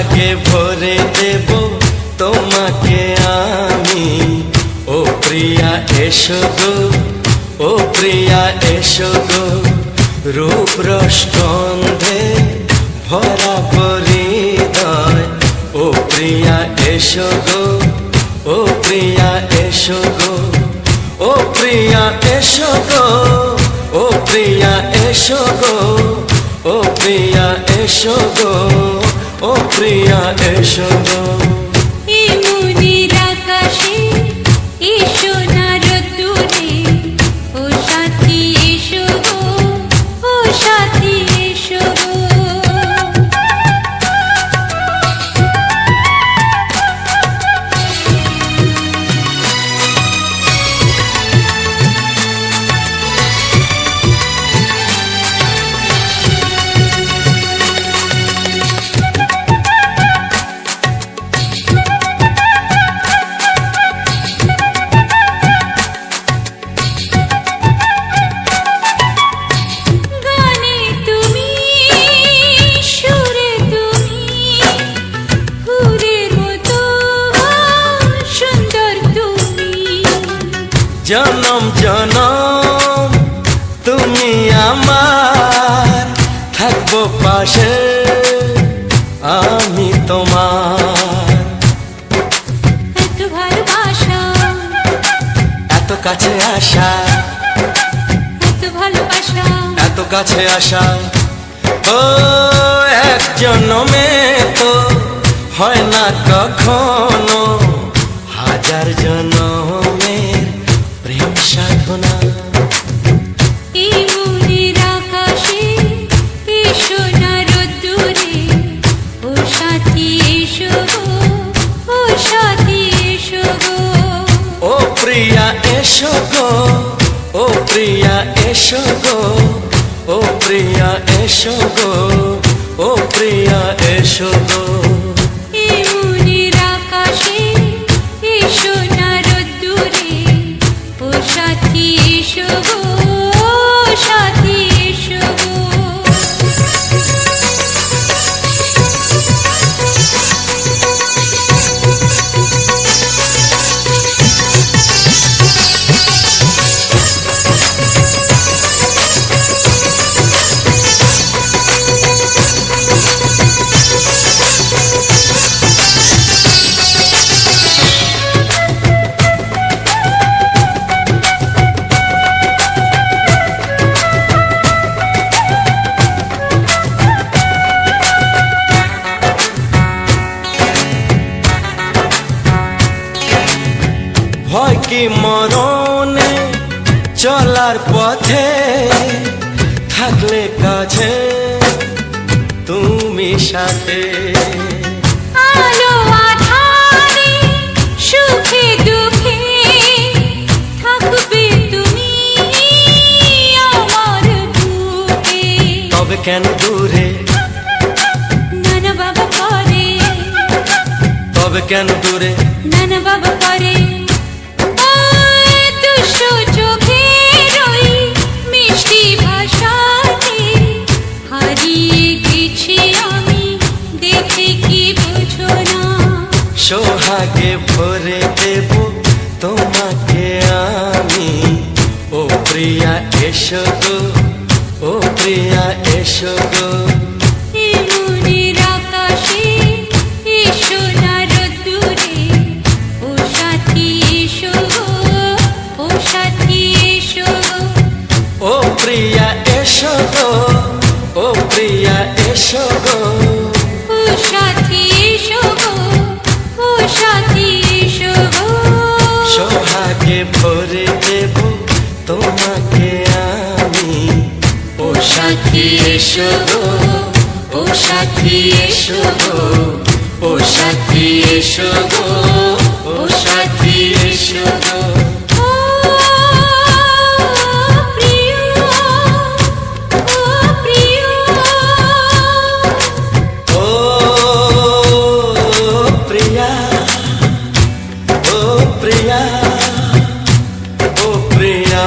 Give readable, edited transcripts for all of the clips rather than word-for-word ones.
সোহাগে ভরে দেব তোমাকে আমি। ও প্রিয়া এসো গো, ও প্রিয়া এসো গো, রূপ রস গন্ধে ভরা হৃদয়। ও প্রিয়া এসো গো, ও প্রিয়া এসো গো, ও প্রিয়া এসো গো, ও প্রিয়া এসো গো, ও প্রিয়া এসো গো, ও প্রিয়া এসো গো। এই মনের আকাশে এসো না রোদ্দুরে, ও সাথী এসো গো, ও সাথী এসো গো। জনম জনম তুমি আমার, থাকবো পাশে আমি তোমার। এত ভালোবাসা, এত কাছে আসা, এত ভালোবাসা, এত কাছে আসা। ও এক জনমে তো হয় না কখনো, হাজার জনমের প্রেম সাধনা। এই মনের আকাশে এসো না রোদ্দুরে, ও সাথী এসো গো, ও সাথী এসো গো। ও প্রিয়া এসো গো, ও প্রিয়া এসো গো, ও প্রিয়া এসো গো, ও প্রিয়া এসো গো। এই মনের আকাশে এসো না রোদ্দুরে, ও সাথী এসো গো, ও সাথী এসো গো। ভয় কি মরণে চলার পথে, থাকলে কাছে তুমি সাথে। আলো আঁধারে সুখে দুঃখে থাকবে তুমি আমার বুকে। তবে কেন দূরে, নানা বাবা করে, তবে কেন দূরে, নানা বাবা করে। দুষ্টু চোখের ওই মিষ্টি ভাষাতে হারিয়ে গেছি আমি, দেখে কি বুঝো না। সোহাগে ভরে দেব তোমাকে আমি। ও প্রিয়া এসো গো, ও প্রিয়া এসো গো। এই মনের আকাশে এসো না রোদ্দুরে, ও সাথী এসো গো, ও সাথী এসো গো। ও প্রিয়া এসো গো, ও প্রিয়া এসো গো, ও সাথী এসো গো, ও সাথী এসো গো। সোহাগে ভরে দেব তোমাকে আমি। ও সাথী এসো গো, ও সাথী এসো গো, ও সাথী এসো গো, ও সাথী এসো গো। ও প্রিয়, ও প্রিয়, ও প্রিয়া, ও প্রিয়া, ও প্রিয়া।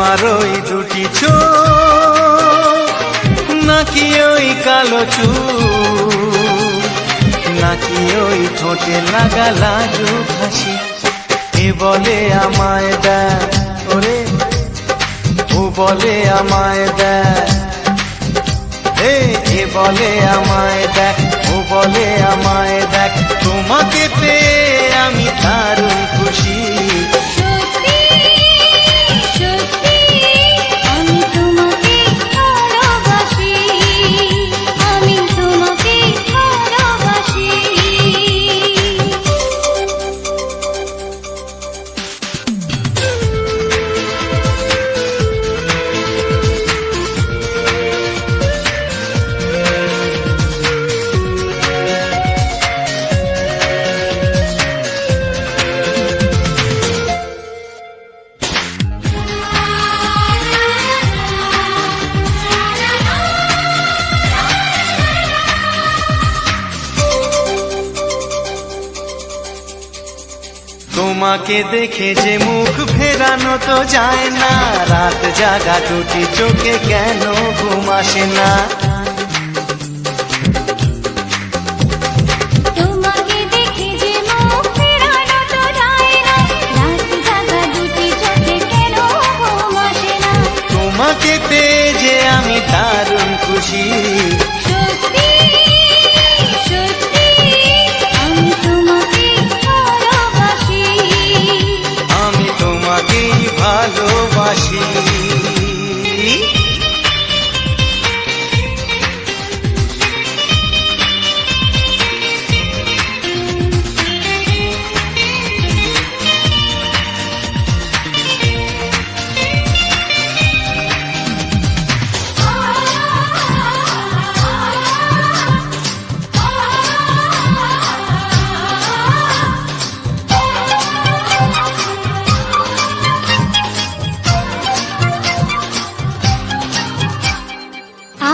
তোমার ওই দুটি চোখ নাকি ওই কালো চুল, নাকি ওই ঠোঁটে লাগা লাজুক হাসি, এ বলে আমায় দেয় ওরে, ও বলে আমায় দেয়, এ বলে আমায় দেখ, ও বলে আমায় দেখ, তোমাকে পেয়ে আমি দারুণ খুশি। সত্যি সত্যি আমি তোমাকে ভালোবাসি, আমি তোমাকে ভালোবাসি। তোমাকে দেখে যে মুখ ফেরানো তো যায় না, রাত জাগা দুটি চোখে কেন ঘুম আসে না। তোমাকে দেখে যে মুখ ফেরানো তো যায় না, রাত জাগা দুটি চোখে কেন ঘুম আসে না। তোমাকে পেয়ে যে আমি দারুণ খুশি। সত্যি সত্যি আমি তোমাকে ভালোবাসি, আমি তোমাকেই ভালোবাসি।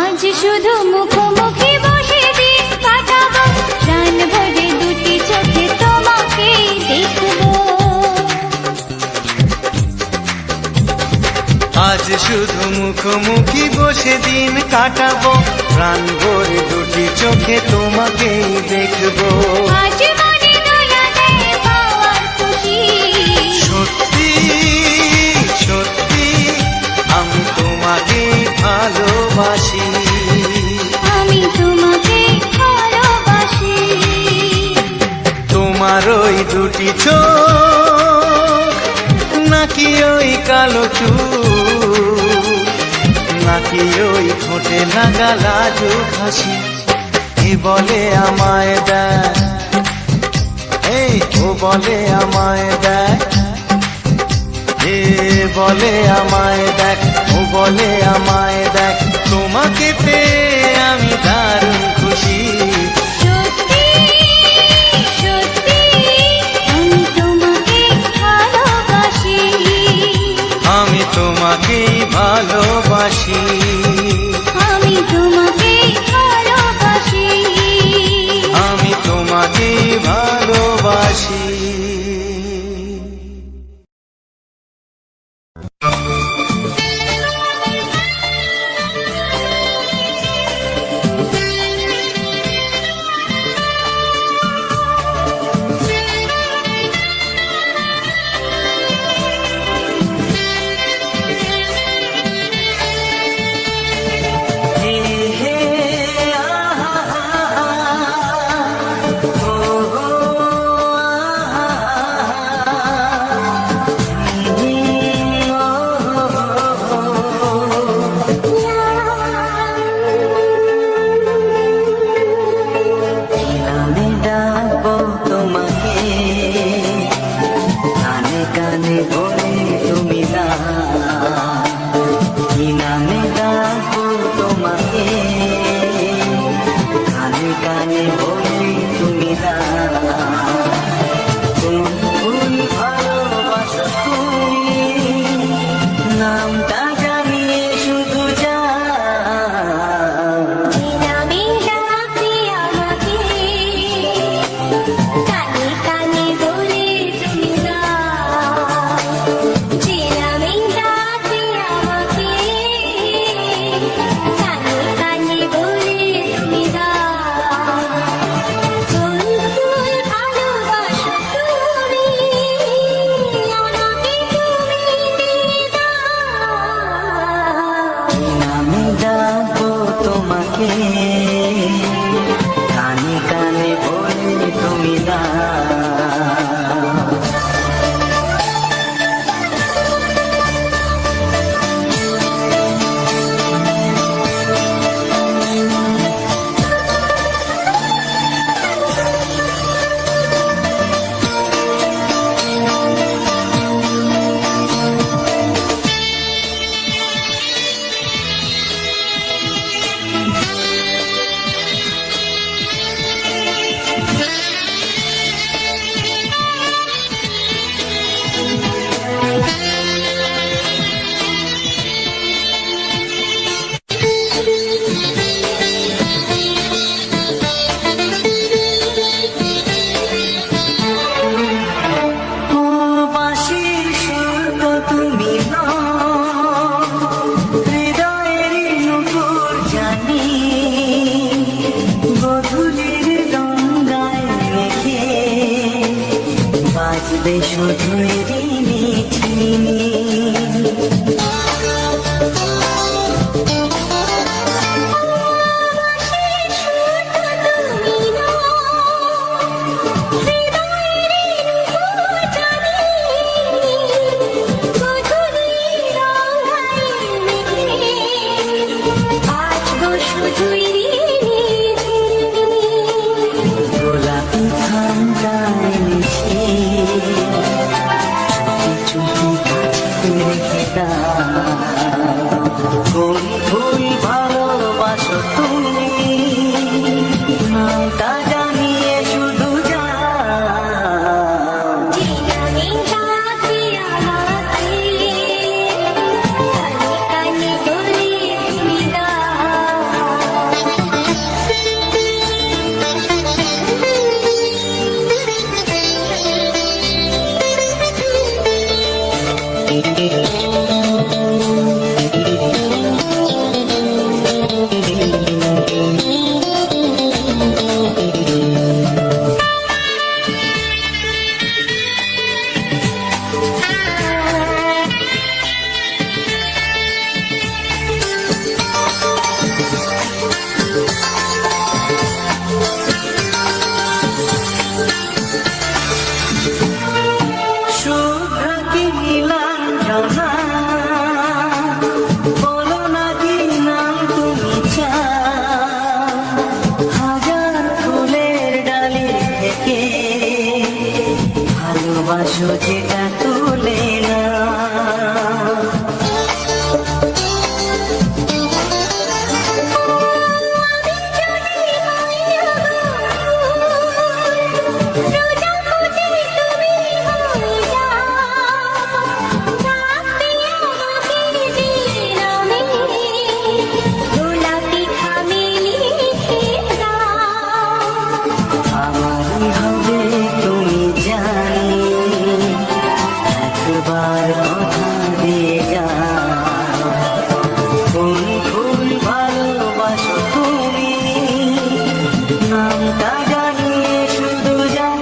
আজ শুধু মুখোমুখি বসে দিন কাটাবো, প্রাণ ভরে দুটি চোখে তোমাকে দেখবো। আজ শুধু মুখোমুখি বসে দিন কাটাবো, প্রাণ ভরে দুটি চোখে তোমাকেই দেখবো। আজ মনে দোলা দেয় পাওয়ার খুশি। সত্যি সত্যি আমি তোমাকেই ভালোবাসি। আমি তোমাকে ভালোবাসি। তোমার ওই দুটি চোখ নাকি ওই কালো চুল, নাকি ওই ঠোঁটে লাগা লাজুক হাসি, এ বলে আমায় দেয়, এই ও বলে আমায় দেয়, এ বলে আমায় দেখ, ও বলে আমায় দেখ, তোমাকে পেয়ে আমি দারুণ খুশি। সত্যি সত্যি আমি তোমাকে ভালোবাসি, আমি তোমাকেই ভালোবাসি। আমি তোমাকে ভালোবাসি, আমি তোমাকেই ভালোবাসি। কানে কানে বলে তুমি ফুলের গঙ্গায় মেখে বাজবে শুধুই মিঠিনি গোলাপি ঠান্ডায় মিশে চুপি চুপি রেখে দাও কোন ফুল ভালোবাসো তুমি নামটা জানিয়ে শুধু যাও ভালোবাসো যেটা তুলে না আমারই হবে তুমি জানি একবার কথা দিয়ে যাও কোন ফুল ভালোবাসো তুমি নামটা জানিয়ে শুধু যাও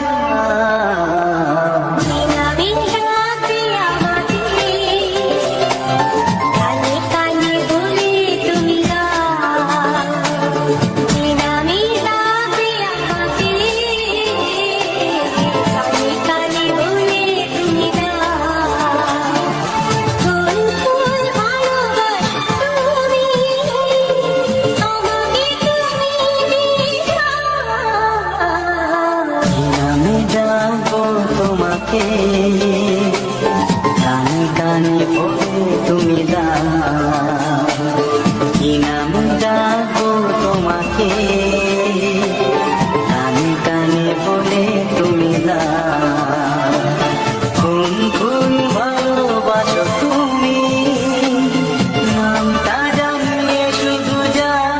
তোমাকে কানে কানে বলে তুমি দাও কি নাম ডাকবো তোমাকে কানে কানে বলে তুমি দাও কোন ফুল ভালোবাসো তুমি নামটা জানিয়ে শুধু যাও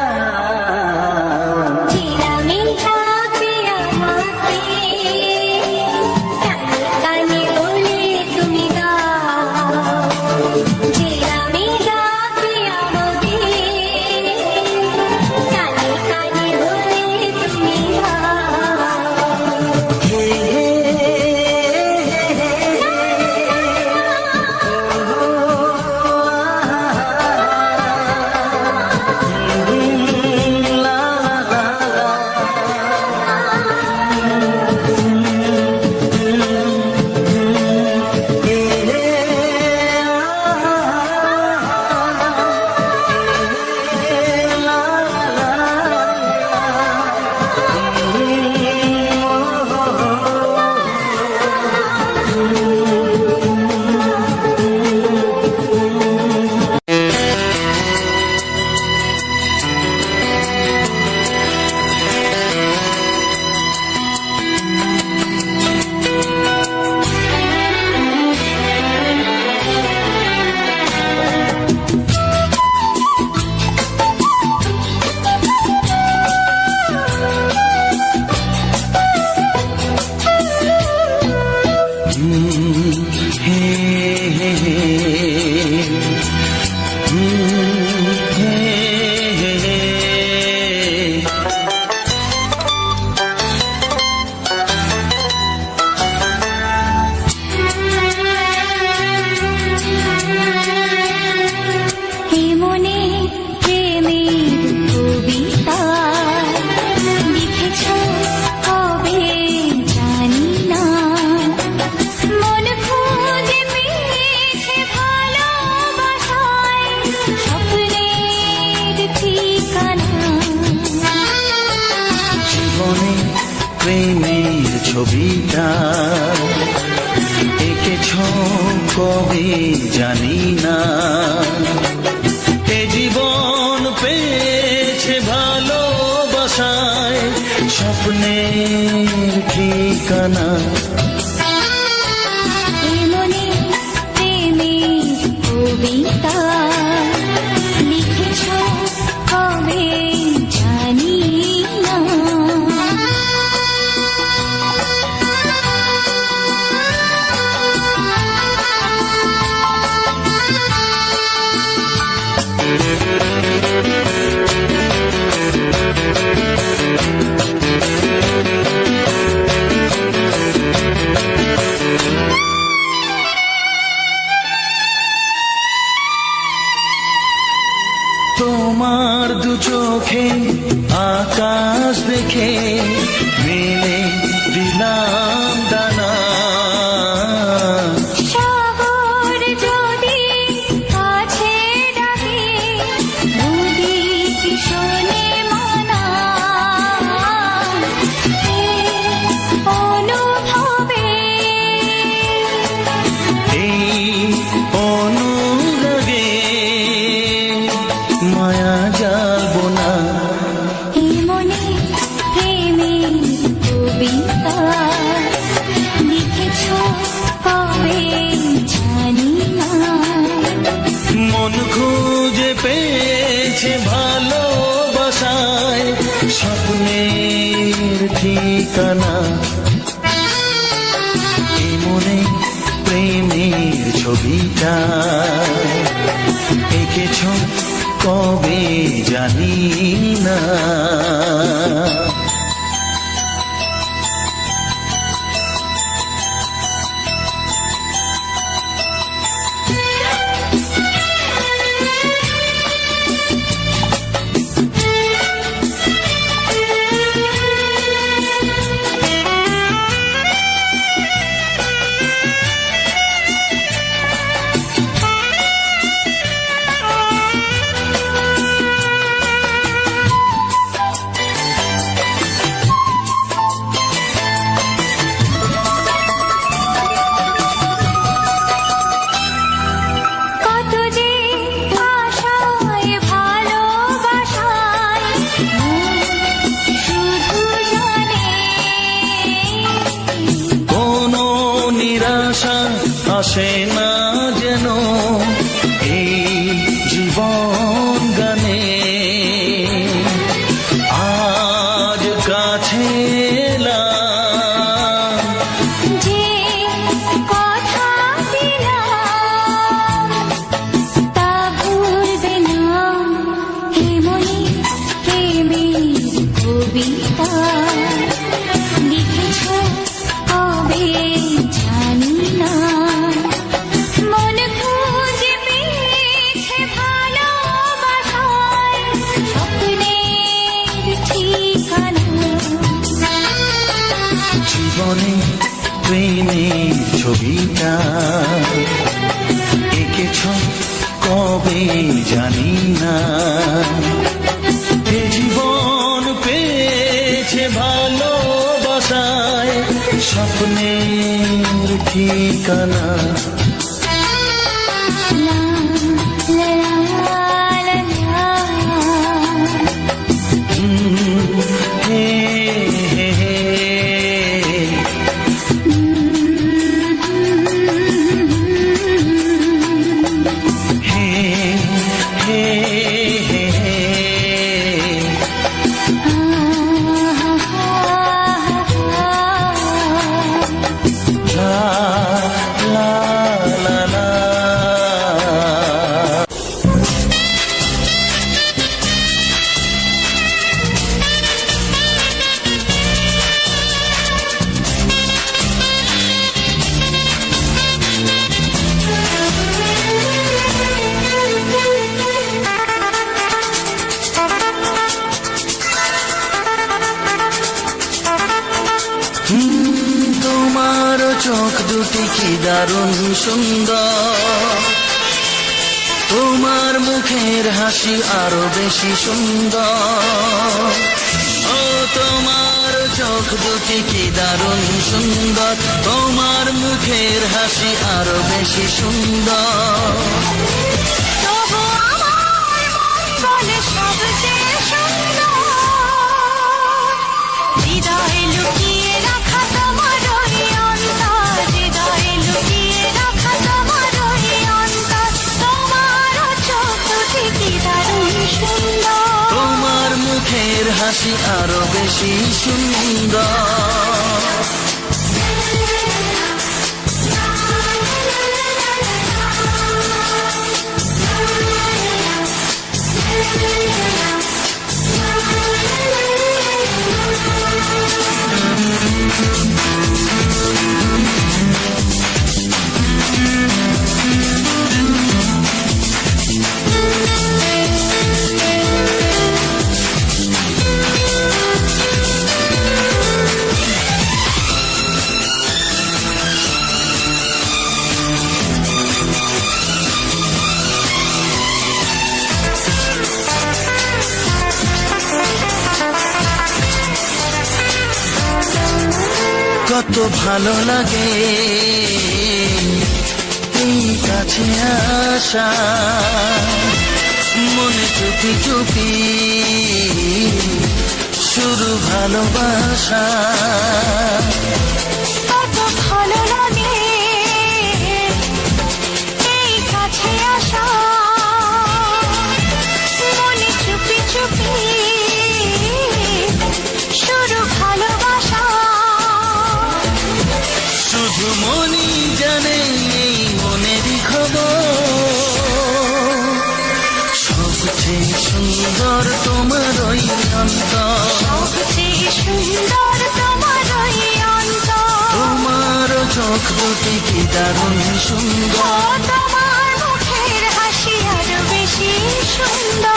প্রেমের ছবিটা এঁকেছ কবে জানি না। এ জীবন পেয়েছে ভালোবাসায় স্বপ্নের ঠিকানা। এমনি প্রেমের কবিতা লিখেছ কবে জানি না। তোমার দু চোখে আকাশ দেখে মেলে দিলাম দানা। সাগর যদি কাছে ডাকে নদী কি শোনে মানা। এই অনুভবে এই অনুরাগে মায়া যাবো না। এই মনে প্রেমের কবিতা লিখেছ কবে জানি না। মন খুঁজে পেয়েছে ভালোবাসায় স্বপ্নের ঠিকানা। এই মনে প্রেমের ছবিটা এঁকেছ কবে জানি না। কত যে আশায় ভালোবাসায় শুধু জানে কোনো নিরাশা আসে না যেন এই জীবন গানে। আজ কাছে এলাম যে কথা দিলাম তা ভুলবে না। হে মনে প্রেমের কবিতা লিখেছ কবে জানি না। মন খুঁজে পেয়েছে ভালোবাসায় স্বপ্নের ঠিকানা। জীবনে প্রেমের ছবিটা এঁকেছ কবে জানি না। এ জীবন পেয়েছে ভালোবাসায় স্বপ্নের ঠিকানা। লা লা লা লা হে হে হে হে হে হে লা লা লা লা। তোমার চোখ দুটি কি দারুণ সুন্দর। তোমার মুখের হাসি আরো বেশি সুন্দর। ও তোমার চোখ দুটি কি দারুণ সুন্দর, তোমার মুখের হাসি আরো বেশি সুন্দর। তবু আমার মন বলে সবচেয়ে সুন্দর, হৃদয়ে লুকিয়ে রাখা তোমার ওই অন্তর, হৃদয়ে লুকিয়ে রাখা তোমার ওই অন্তর। তোমার চোখ দুটি কি দারুণ সুন্দর, তোমার মুখের হাসি আরো বেশি সুন্দর। কত ভালো লাগে এই কাছে আসা, মনে চুপি চুপি শুরু ভালোবাসা। কত ভালো লাগে এই কাছে আসা, মনে চুপি চুপি শুরু ভালোবাসা। শুধু মনই জানে এই মনেরই খবর, সবচেয়ে সুন্দর তোমার ওই অন্তর, সবচেয়ে সুন্দর তোমার ওই অন্তর। তোমার চোখ দুটি কি দারুণ সুন্দর, তোমার মুখের হাসি আরো বেশি সুন্দর।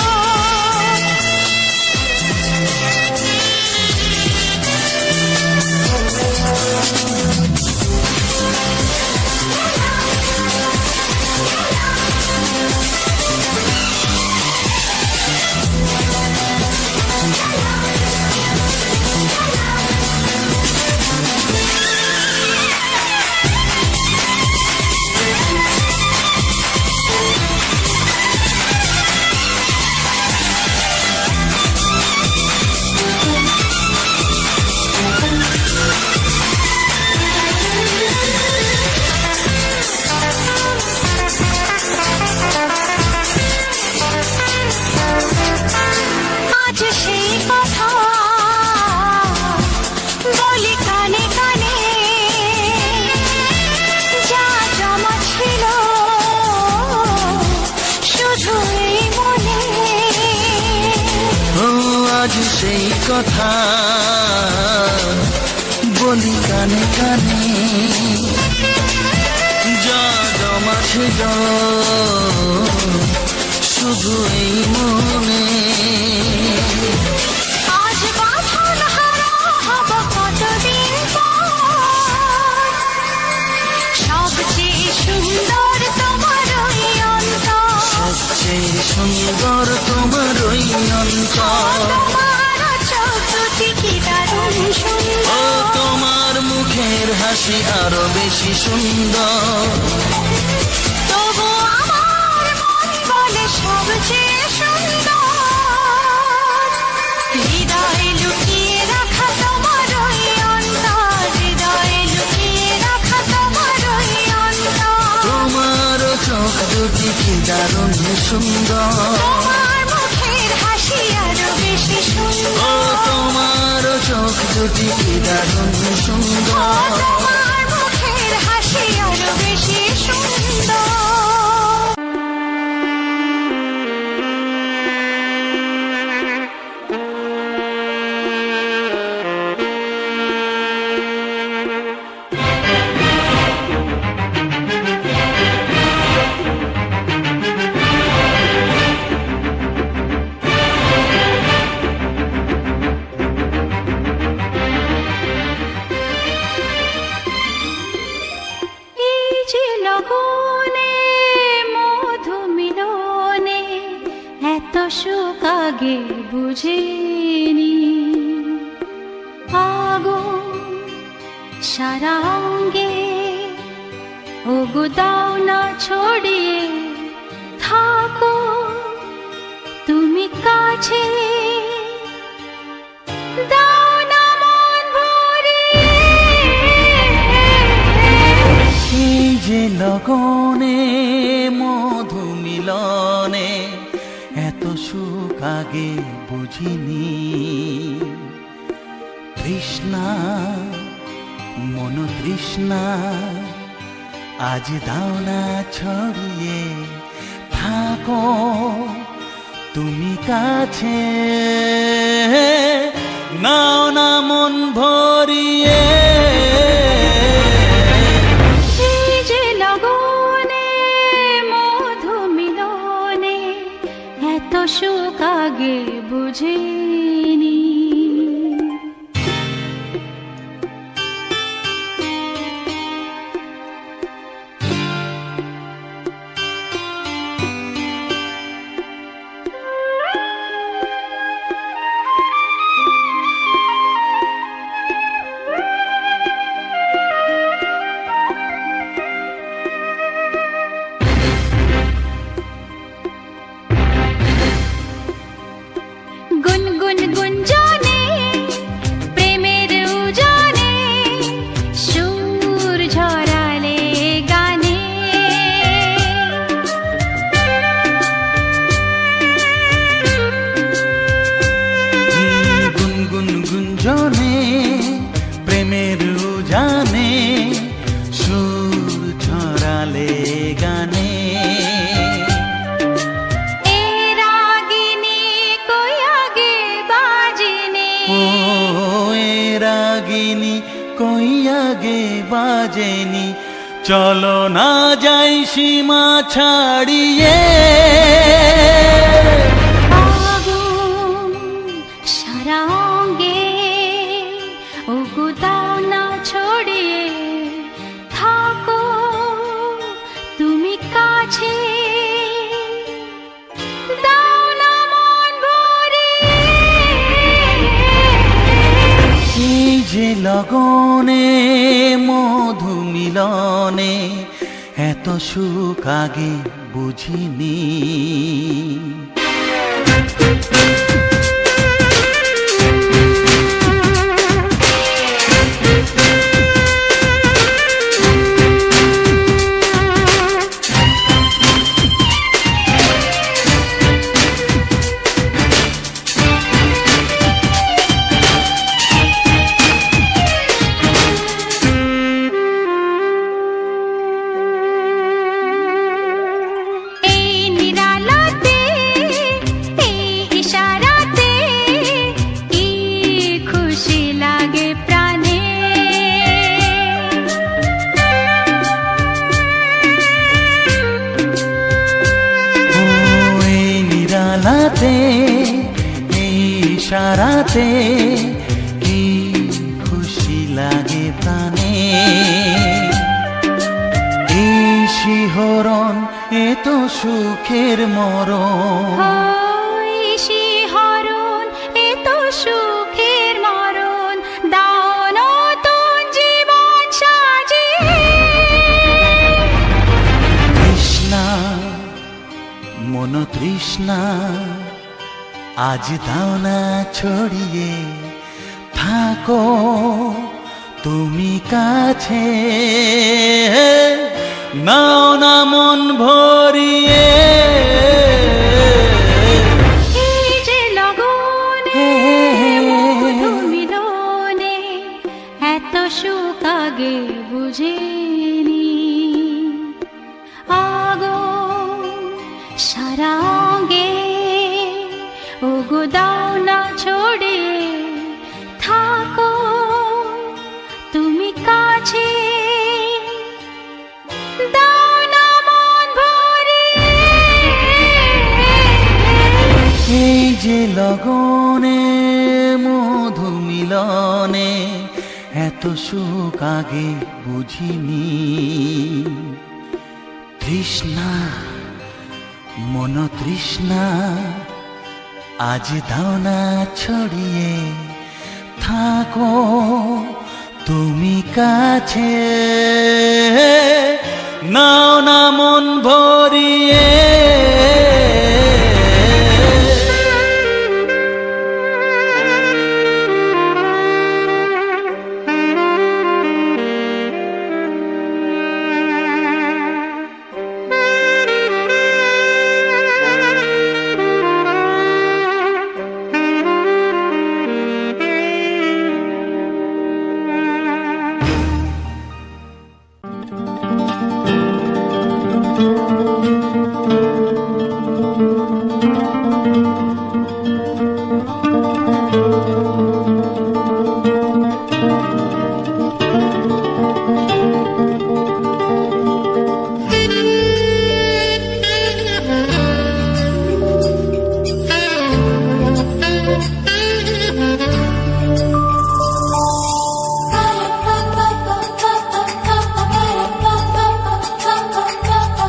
আজ সেই কথা বলি কানে কানে, যা জমা ছিল শুধু এই মনে। ও আজ সেই কথা বলি কানে কানে, যা জমা ছিল শুধু এই মনে। আজ বাঁধন হারা হব কতদিন পর, সবচেয়ে সুন্দর তোমার ওই অন্তর, সবচেয়ে সুন্দর তোমার ওই অন্তর। তোমার চোখ দুটি কি দারুণ ও সুন্দর, তোমার মুখের হাসি আরো বেশি সুন্দর। তবু আমার মন বলে সবচেয়ে সুন্দর, হৃদয়ে লুকিয়ে রাখা তোমার ওই অন্তর, হৃদয়ে লুকিয়ে রাখা তোমার ওই অন্তর। তোমার চোখ দুটি কি দারুণ সুন্দর, তোমার মুখের হাসি আরো বেশি ও সুন্দর, তোমার চোখ দুটি কি দারুণ সুন্দর। তোমার মুখের হাসি আরো বেশি সুন্দর। লগনে মধু মিলনে এত সুখ আগে বুঝিনি, আগুন সারা অঙ্গে ওগো দাও না ছড়িয়ে থাকো তুমি কাছে দাও না মন ভরিয়ে এই যে লগনে মধু মিলনে এত সুখ আগে বুঝিনি। তৃষ্ণা মন তৃষ্ণা আজ দাও না ছড়িয়ে থাকো তুমি কাছে নাও না মন ভরিয়ে। এই যে লগনে মধু মিলনে এত সুখ আগে বুঝিনি। গুনগুন গুঞ্জনে প্রেমের উজানে সুর ঝরালে গানে গুনগুন গুঞ্জনে প্রেমের উজানে সুর ছড়ালে গানে। এ রাগিনী কই আগে বাজেনি ও এ রাগিনী কই আগে বাজেনি চলো না যাই সীমা ছাড়িয়ে। আগুন সারা অঙ্গে ওগো দাও না ছড়িয়ে থাকো তুমি কাছে দাও না মন ভরিয়ে। এই যে লগনে মধু মিলনে এত সুখ আগে বুঝিনি। এই নিরালাতে এই ইশারাতে কি খুশি লাগে প্রাণে ও এই নিরালাতে এই ইশারাতে কি খুশি লাগে প্রাণে। এই শিহরণ এ তো সুখের মরণ ওই শিহরণ এ তো সুখের মরণ দাও নতুন জীবন সাজিয়ে। তৃষ্ণা মন তৃষ্ণা আজ দাও না ছড়িয়ে থাকো তুমি কাছে নাও না মন ভরিয়ে। এই যে লগনে মধু মিলনে এত সুখ আগে বুঝিনি। আগুন সারা অঙ্গে ওগো দাও না ছড়িয়ে থাকো তুমি কাছে দাও না মন ভরিয়ে। এই যে লগনে মধু মিলনে এত সুখ আগে বুঝিনি। তৃষ্ণা মন তৃষ্ণা আজ দাও না ছড়িয়ে থাকো তুমি কাছে নাও না মন ভরিয়ে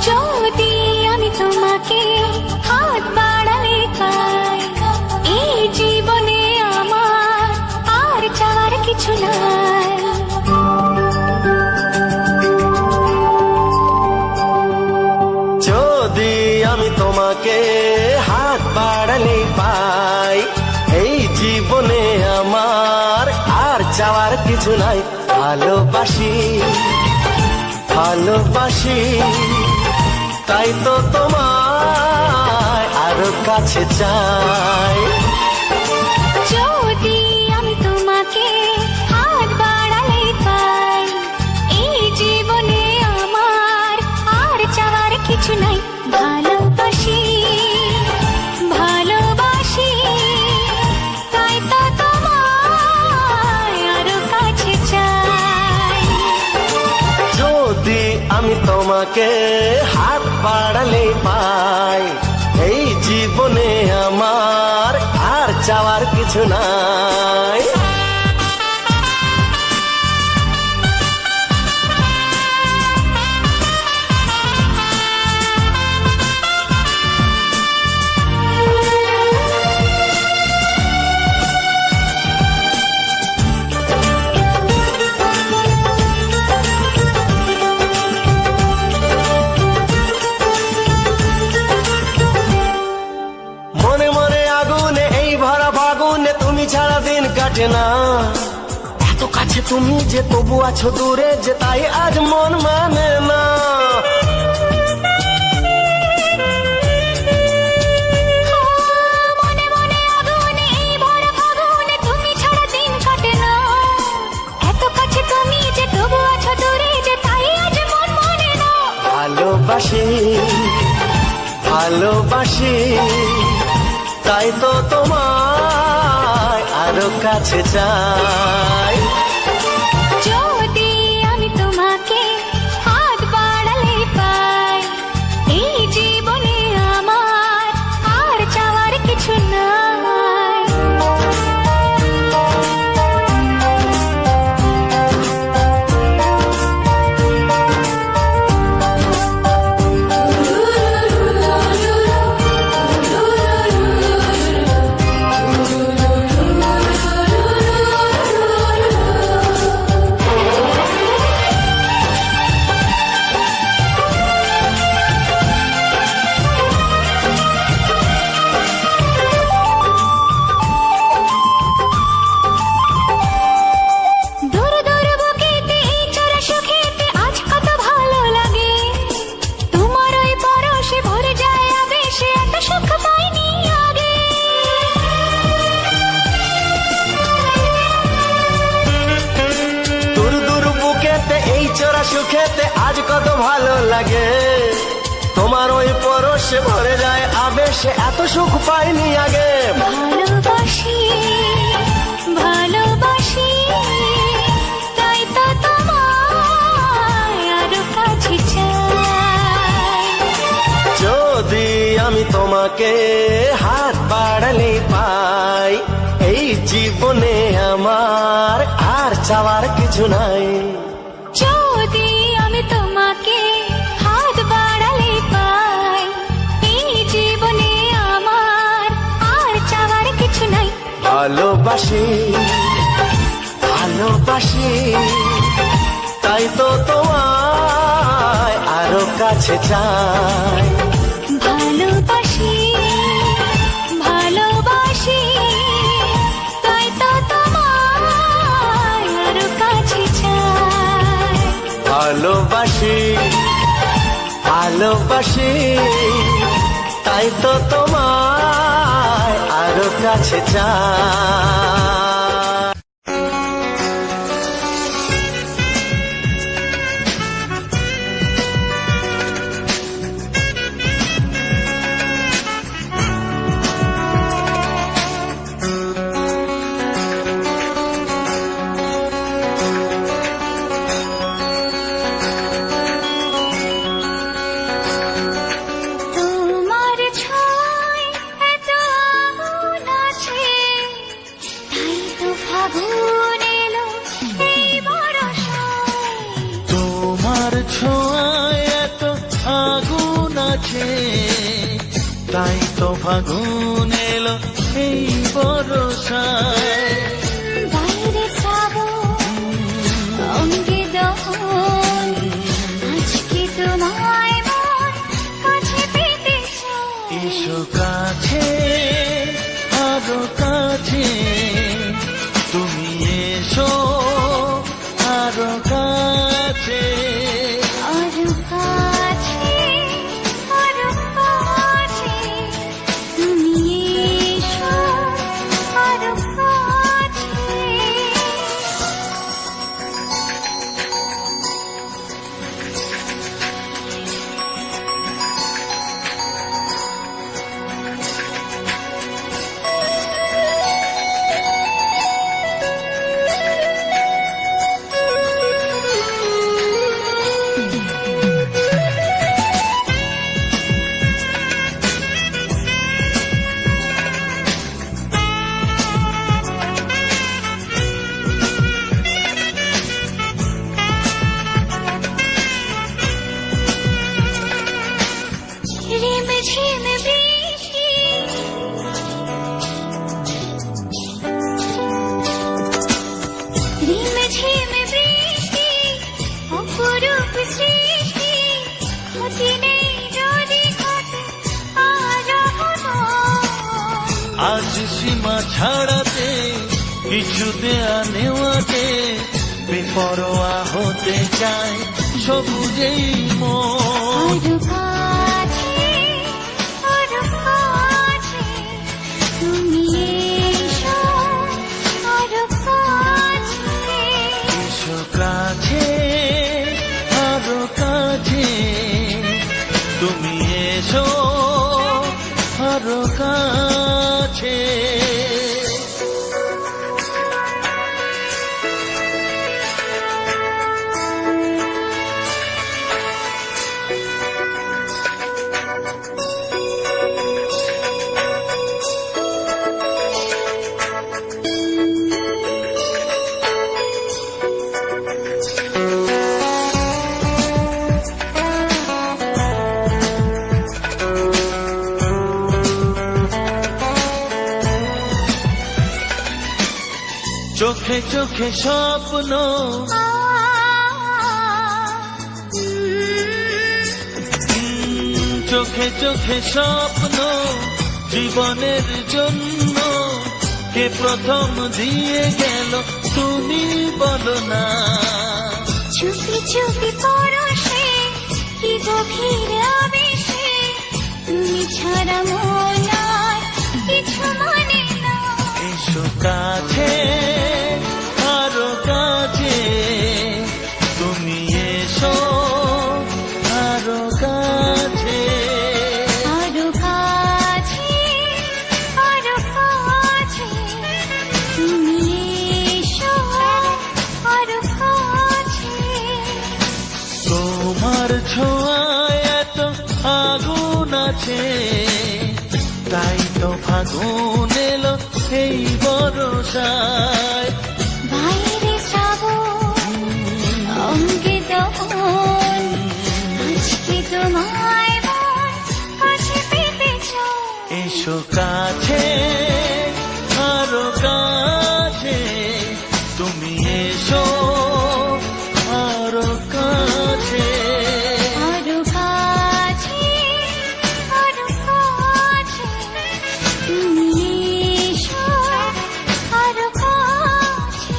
যদি আমি তোমাকে হাত বাড়ালে পাই, এই জীবনে আমার আর চাওয়ার কিছু নাই। যদি আমি তোমাকে হাত বাড়ালে পাই, এই জীবনে আমার আর চাওয়ার কিছু নাই। ভালোবাসি ভালোবাসি তাই তো তোমায় আরো কাছে চাই। যদি আমি তোমাকে হাত বাড়ালে পাই, এই জীবনে আমার আর চাওয়ার কিছু নাই। ভালোবাসি ভালোবাসি তাই তো তোমায় আরো কাছে চাই। যদি আমি তোমাকে হাত বাড়ালে পাই, এই জীবনে আমার আর চাওয়ার কিছু নাই। মনে মনে আগুনে এই ভরা ফাগুনে তুমি ছাড়া দিন কাটে না। এত কাছে তুমি যে তবু আছো দূরে, যে তাই আজ মন মানে না। মনে মনে আগুনে এই ভরা ফাগুনে তুমি ছাড়া দিন কাটে না। এত কাছে তুমি যে তবু আছো দূরে, যে তাই আজ মন মানে না। ভালোবাসি ভালোবাসি তাই তো তোমায় আরো কাছে চাই। যদি আমি তোমাকে হাত বাড়ালে পাই, এই জীবনে আমার আর চাওয়ার কিছু নাই। দূর দূর বুকেতে এই চোরা সুখেতে আজ কত ভালো লাগে। তোমার ওই পরশে ভরে যায় আবেশে, এত সুখ পাইনি আগে। দূর দূর বুকেতে এই চোরা সুখেতে আজ কত ভালো লাগে। তোমার ওই পরশে ভরে যায় আবেশে, এত সুখ পাইনি আগে। ভালোবাসি ভালোবাসি তাই তো তোমায় আরো কাছে চাই। যদি আমি তোমাকে হাত বাড়ালে পাই, এই জীবনে আমার আর চাওয়ার কিছু নাই। যদি আমি তোমাকে হাত বাড়ালে পাই, এই জীবনে আমার আর চাওয়ার কিছু নাই। ভালোবাসি ভালো ভালোবাসি, তাই তো তোমায় আরো কাছে চাই। ভালোবাসি ভালোবাসি, তাই তো তোমায় আরো কাছে চাই। ভালোবাসি ভালোবাসি, তাই তো তোমায় আরো কাছে চাই। তোমার ছোঁয়ায় এত আগুন আছে, তাই তো ফাগুন এলো এই বরষায়। তোমার ছোঁয়ায় এত আগুন আছে, তাই তো ফাগুন এলো এই বরষায়। বাইরে শ্রাবণ, অঙ্গে দহন, আজকে তোমায় মন কাছে পেতে চায়। এসো কাছে আরো কাছে, তুমি এসো আরো কাছে। আরো কাছে, আরো কাছে, তুমি এসো আরো কাছে। রিমঝিম বৃষ্টি, রিমঝিম বৃষ্টি, অপরূপ সৃষ্টি, ক্ষতি নেই যদি ঘটে আরো মন। আজ সীমা ছাড়াতে, কিছু দেয়া নেওয়াতে, বেপরোয়া হতে চায় সবুজেই মন। আরো কাছে, আরো কাছে, তুমি এসো আরো কাছে। এসো কাছে আরো কাছে, তুমি এসো আরো কাছে। চোখে চোখে স্বপ্ন, চোখে চোখে স্বপ্ন, জীবনের জন্য কে প্রথম দিয়ে গেল তুমি বলো না। চুপি চুপি পরশে, কি গভীর আবেশে, তুমি ছাড়া মন আর কিছু মানে না। এসো কাছে আরো কাছে, তুমি এসো আরো কাছে। আরো কাছে, আরো কাছে, তুমি এসো আরো কাছে। তোমার ছোঁয়ায় এত আগুন আছে, তাই তো ফাগুন এলো এই বরষায়। বাইরে শ্রাবণ, অঙ্গে দহন, আজকে তোমায় মন কাছে পেতে চায়। এসো কাছে আরো কাছে, তুমি এসো আরো কাছে, আরো কাছে, আরো কাছে, তুমি এসো আরো কাছে।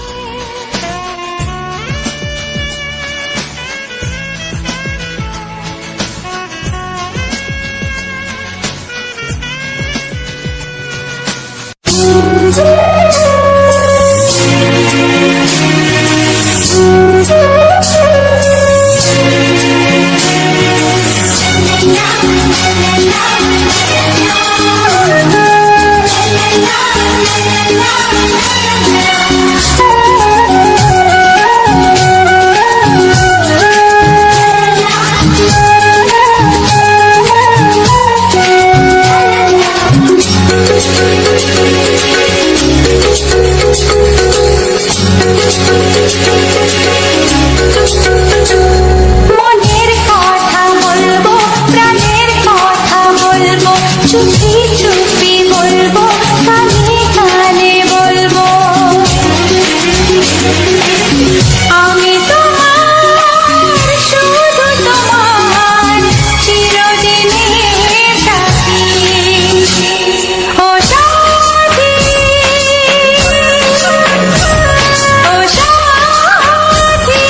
মনের কথা বলবো, প্রাণের কথা বলবো, চুপি চুপি বলবো, কানে কানে বলবো। আমি তোমার, শুধু তোমার, চিরদিনের সাথী। ও সাথী, ও সাথী।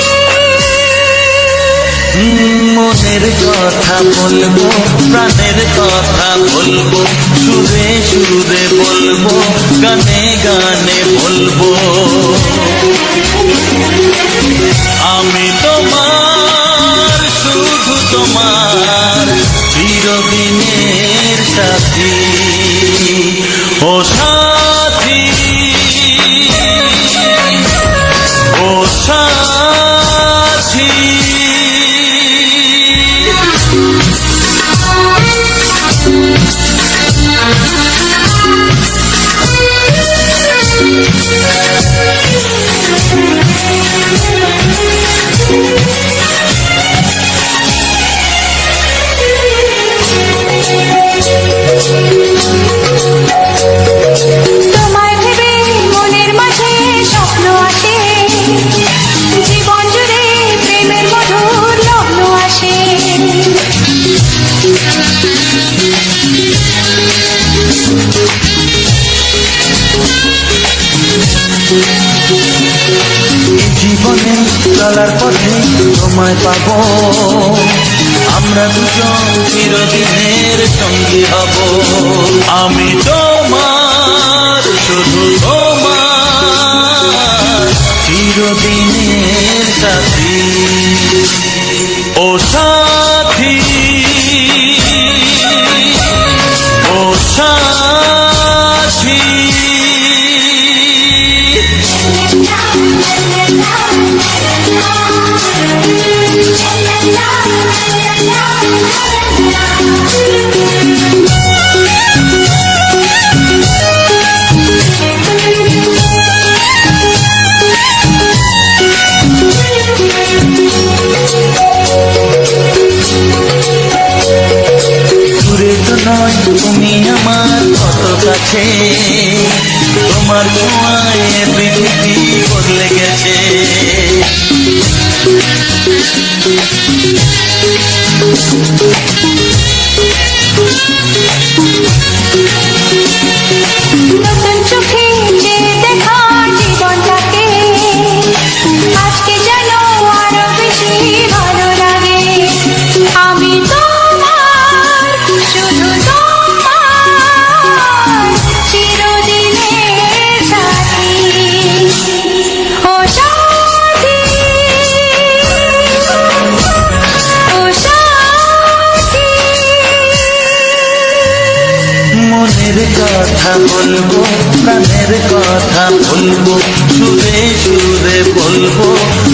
মনের কথা বলবো, প্রাণের কথা বলবো, সুরে সুরে বলবো, গানে গানে বলবো। আমি তোমার, শুধু তোমার, চিরদিনের সাথী। ও সাথী, ও সাথী। তোমায় ভেবে মনের মাঝে স্বপ্ন আসে, জীবন জুড়ে প্রেমের মধুর লগ্ন আসে। জীবনে চলার পথে তোমায় পাবো, আমরা দুজন চিরদিনের সঙ্গী হব। আমি তোমার, শুধু তোমার, চিরদিনের সাথী। ও সাথী, ও সাথী। দূরে তো নয় তুমি আমার কত কাছে, তোমার ছোঁয়ায় পৃথিবী বদলে গেছে। নতুন চোখে যে দেখা জীবনটাকে, আজকে যেন আরো বেশি ভালো লাগে। আমি তোমার, শুধু তোমার, চিরদিনের সাথী। ও সাথী, ও সাথী। মনের কথা বলবো, প্রাণের কথা বলবো, সুরে সুরে বলবো,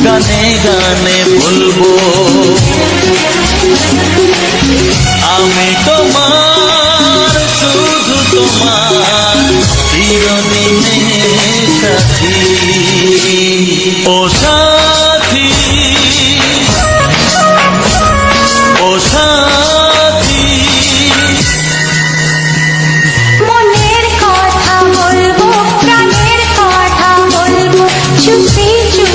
গানে গানে বলবো। আমি তোমার, শুধু তোমার, চিরদিনের সাথী। ও সাথী, ও সাথী। মনের কথা বলবো, প্রাণের কথা বলবো, চুপি চুপি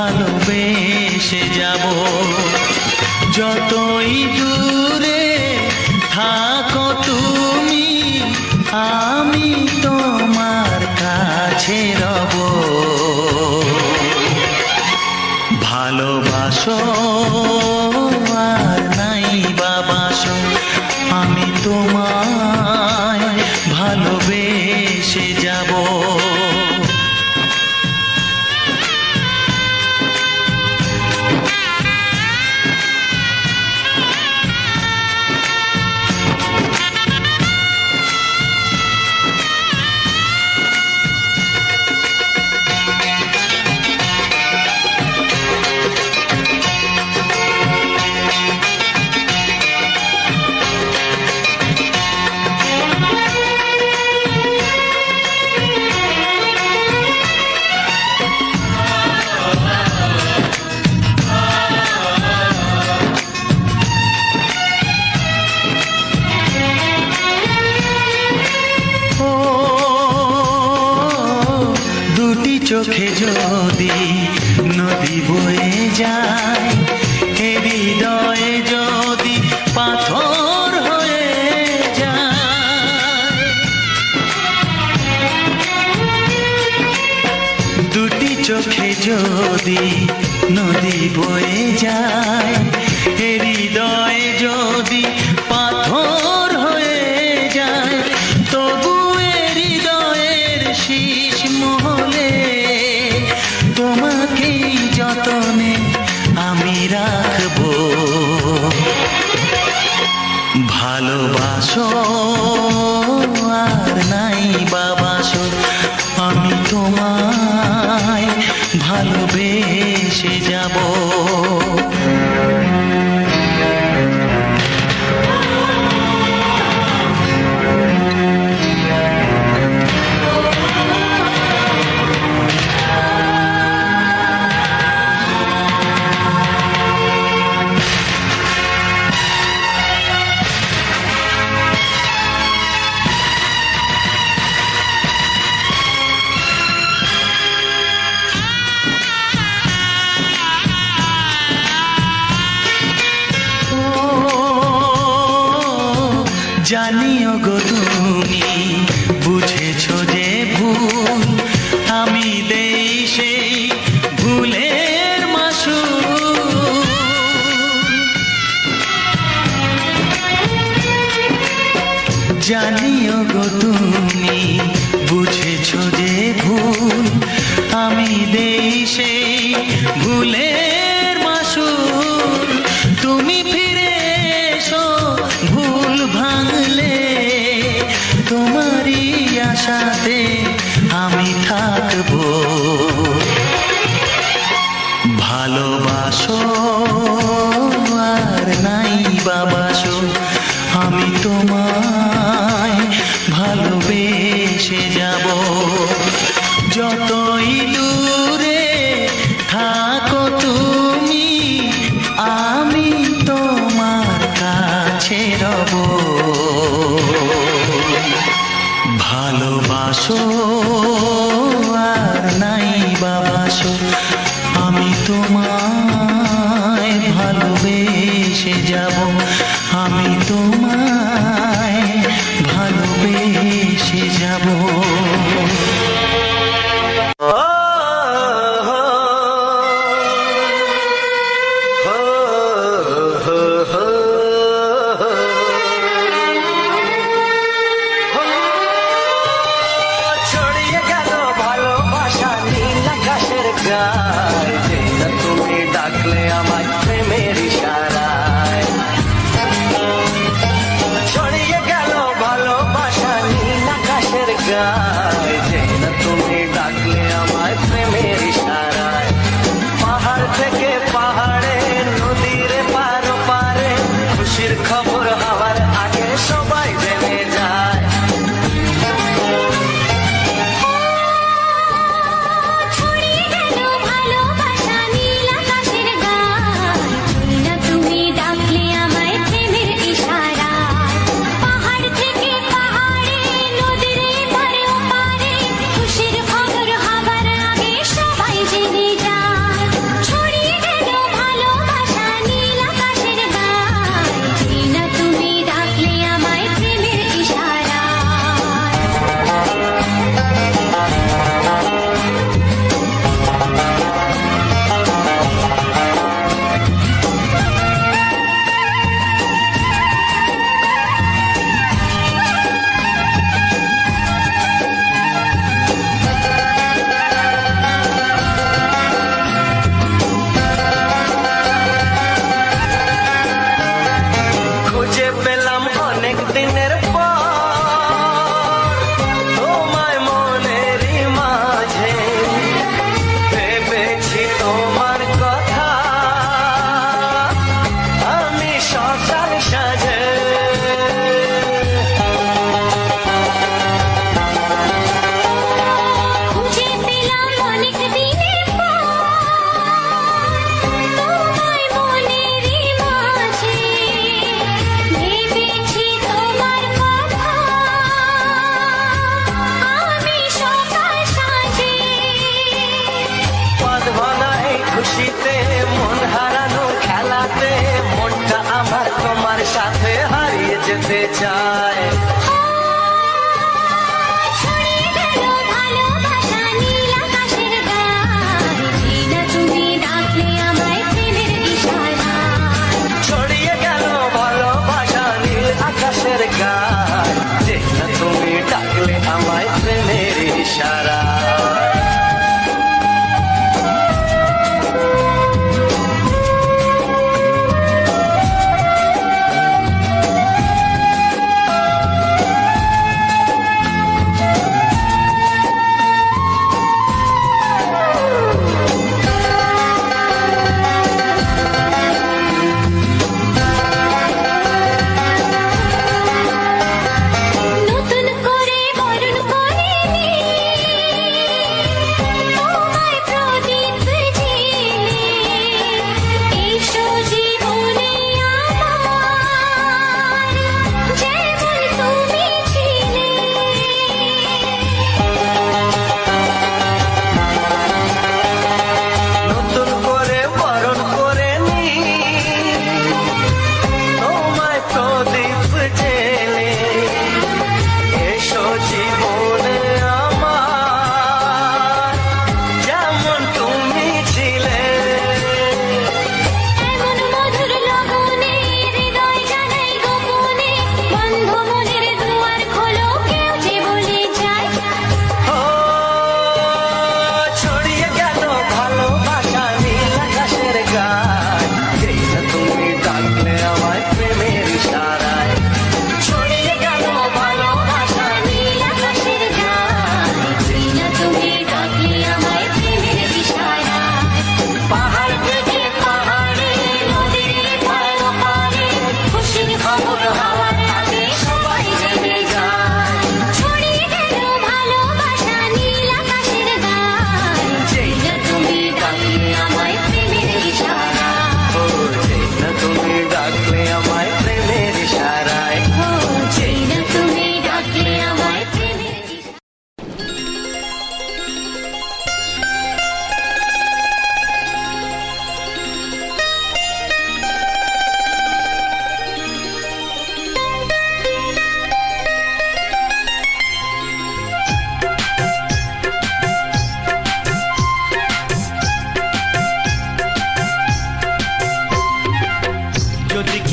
ভালোবেসে যাব। যতই দূরে থাকো তুমি, আমি তোমার কাছে রব। ভালোবাসো আর নাই বাবাসো, আমি তোমায় ভালোবেসে যাব। চোখে যদি নদী বয়ে যায়, এ হৃদয়ে যদি পাথর হয়ে যায়, দুটি চোখে যদি নদী বয়ে যায়, এ হৃদয়ে যদি পাথর হয়ে যায়, তবু এ হৃদয়ের শীষ মহলে তোমাকেই যতনে আমি রাখবো। ভালোবাসো আর নাই বাবাসো, আমি তোমায় ভালোবেসে যাব। জানিও গো তুমি বুঝেছো যে ভুল, আমি দেই সেই ভুলের মাসুল। জানিও গো তুমি বুঝেছো যে ভুল, আমি দেই সেই ভুলের মাসুল। তুমি ফিরে এসো ভুল ভাঙলে, তোমারই আশাতে আমি থাকবো। ভালোবাসো আর নাই বাবাসো, আমি তোমায় ভালোবেসে যাব। যতই দূরে থাকো তুমি, আমি তোমার কাছে রব। ভালোবাসো আর নাই বাবাসো, আমি তোমায় ভালোবেসে যাব। আমি তোমায় ভালোবেসে যাব। ছোট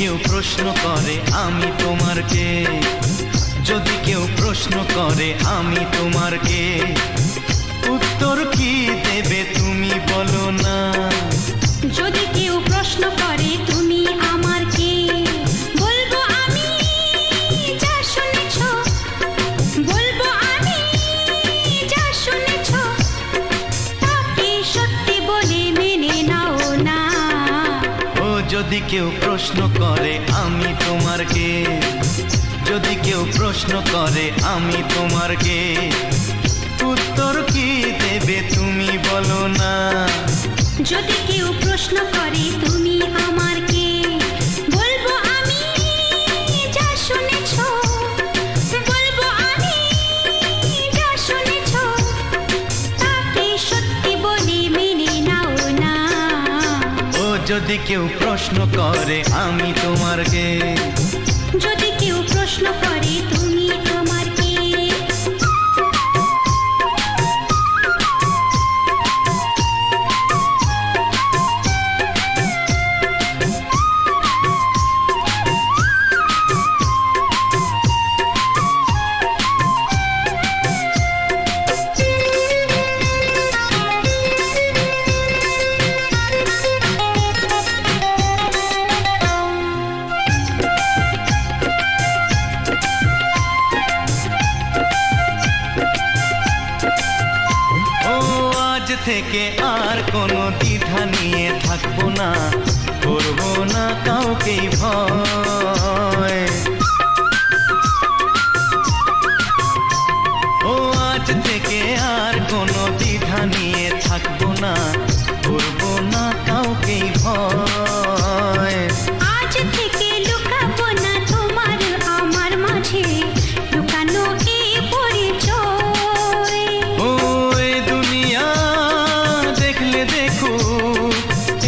কেউ প্রশ্ন করে আমি তোমার কে, যদি কেউ প্রশ্ন করে আমি তোমার কে, উত্তর কি দেবে তুমি বলো না। যদি কেউ প্রশ্ন করে তুমি আমার কে, বলবো আমি যা শুনেছ, বলবো আমি যা শুনেছ, তাকে সত্যি বলে মেনে নাও না। ও যদি কেউ প্রশ্ন করে আমি তোমার কে, যদি কেউ প্রশ্ন করে আমি তোমার কে, উত্তর কি দেবে তুমি বলো না। যদি কেউ প্রশ্ন করে তুমি আমার কে, বলবো আমি যা শুনেছ, বলবো আমি যা শুনেছ, তাকে সত্যি বলে মেনে নাও না। ও যদি কেউ প্রশ্ন করে আমি তোমার কে, যদি কেউ প্রশ্ন করে তুমি আমার কে। থেকে আর কোনো দ্বিধা নিয়ে থাকবো না, করবো না কাউকেই ভয়। ও আজ থেকে আর কোনো দ্বিধা নিয়ে থাকবো না, করবো না কাউকেই ভয়। আজ থেকে লুকাবো না তোমার আমার মাঝে লুকানো এই পরিচয়। ও এই দুনিয়া দেখলে দেখো,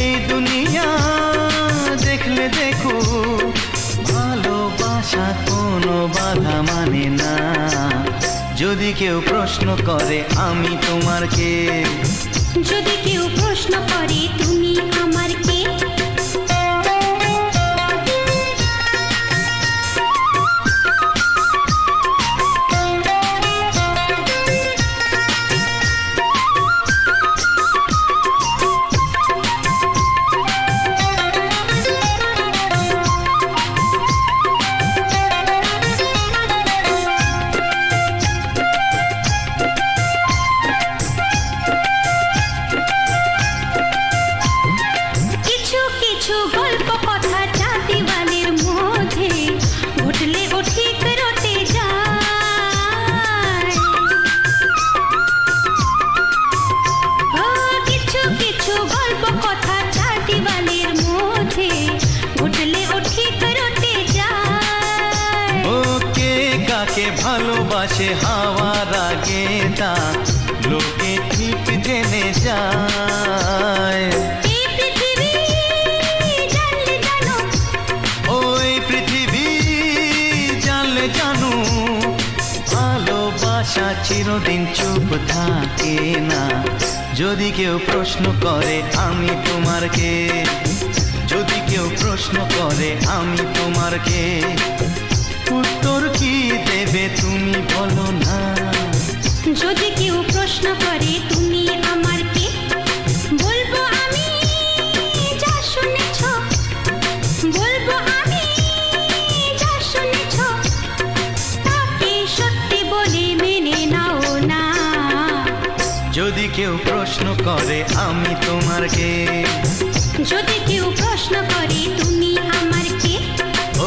এই দুনিয়া দেখলে দেখো, ভালোবাসা কোনো বাধা মানে না। যদি কেউ প্রশ্ন করে আমি তোমার কে, যদি কেউ প্রশ্ন করে তুমি আমার কে। কিছু কিছু গল্প কথা চাঁদিওয়ালের মধ্যে ঘটলে ও ঠিক রটে যায়। ও কিছু কিছু গল্প কথা চাঁদিওয়ালের মধ্যে ঘটলে ও ঠিক রটে যায়। ও কে কাকে ভালোবাসে হাওয়ার আগে তা লোকে ঠিক জেনে যায়। এই পৃথিবী জানলে জানো, ওই পৃথিবী জানলে জানো, ভালোবাসা চিরদিন চুপ থাকে না। যদি কেউ প্রশ্ন করে আমি তোমার কে, যদি কেউ প্রশ্ন করে আমি তোমার কে, উত্তর কি দেবে তুমি বলো না। যদি কেউ প্রশ্ন করে তুমি আমার কে, বলবো আমি যা শুনেছ, বলবো আমি যা শুনেছ, তাকে সত্যি বলে মেনে নাও না। যদি কেউ প্রশ্ন করে আমি তোমার কে, যদি কেউ প্রশ্ন করে তুমি আমার কে,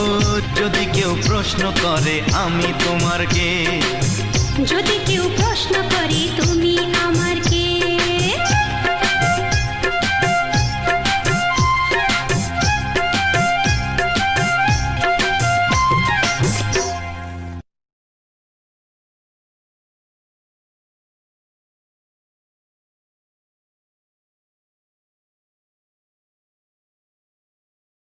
ও যদি কেউ প্রশ্ন করে আমি তোমার কে, যদি কেউ প্রশ্ন করে তুমি